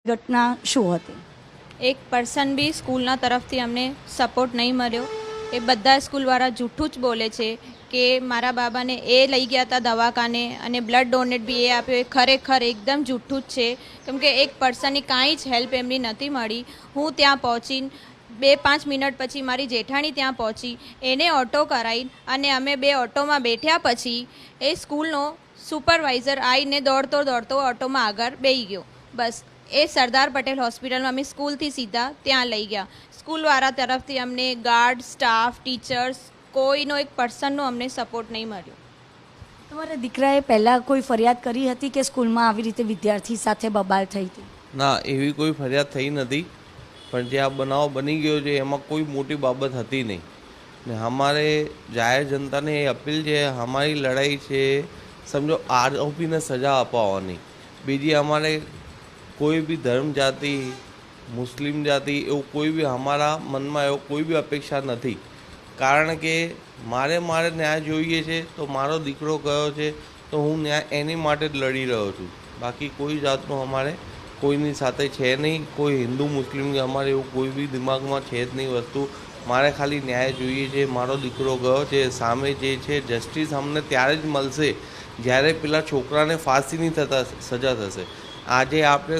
ઘટના શું હતી? એક પર્સન બી સ્કૂલના તરફથી અમને સપોર્ટ નહીં મળ્યો. એ બધા સ્કૂલવાળા જૂઠું જ બોલે છે કે મારા બાબાને એ લઈ ગયા હતા દવાખાને અને બ્લડ ડોનેટ બી એ આપ્યો. એ ખરેખર એકદમ જૂઠું જ છે, કેમ કે એક પર્સનની કાંઈ જ હેલ્પ એમની નથી મળી. હું ત્યાં પહોંચીને 2-5 મિનિટ પછી મારી જેઠાણી ત્યાં પહોંચી, એને ઓટો કરાવી અને અમે બે ઓટોમાં બેઠ્યા પછી એ સ્કૂલનો સુપરવાઇઝર આવીને દોડતો ઓટોમાં આગળ બેસી ગયો. બસ એ સરદાર પટેલ હોસ્પિટલમાં અમે સ્કૂલથી સીધા ત્યાં લઈ ગયા. સ્કૂલવાળા તરફથી અમને ગાર્ડ, સ્ટાફ, ટીચર્સ કોઈનો એક પર્સનનો અમને સપોર્ટ નહીં મળ્યો. તમારા દીકરાએ પહેલાં કોઈ ફરિયાદ કરી હતી કે સ્કૂલમાં આવી રીતે વિદ્યાર્થી સાથે બબાલ થઈ હતી? ના, એવી કોઈ ફરિયાદ થઈ નથી. પણ જે આ બનાવ બની ગયો છે એમાં કોઈ મોટી બાબત હતી નહીં. ને અમારે જાહેર જનતાને એ અપીલ છે, અમારી લડાઈ છે સમજો આરોપીને સજા અપાવવાની. બીજી અમારે કોઈ બી ધર્મ જાતિ, મુસ્લિમ જાતિ એવું કોઈ બી અમારા મનમાં એવો કોઈ બી અપેક્ષા નથી. કારણ કે મારે ન્યાય જોઈએ છે તો મારો દીકરો ગયો છે તો હું ન્યાય એની માટે જ લડી રહ્યો છું. બાકી કોઈ જાતનું અમારે કોઈની સાથે છે નહીં. કોઈ હિન્દુ મુસ્લિમ કે અમારે એવું કોઈ બી દિમાગમાં છે જ નહીં વસ્તુ. મારે ખાલી ન્યાય જોઈએ છે. મારો દીકરો ગયો છે, સામે જે છે જસ્ટિસ અમને ત્યારે જ મળશે જ્યારે પેલા છોકરાને ફાંસીની સજા થશે. આજે આપણે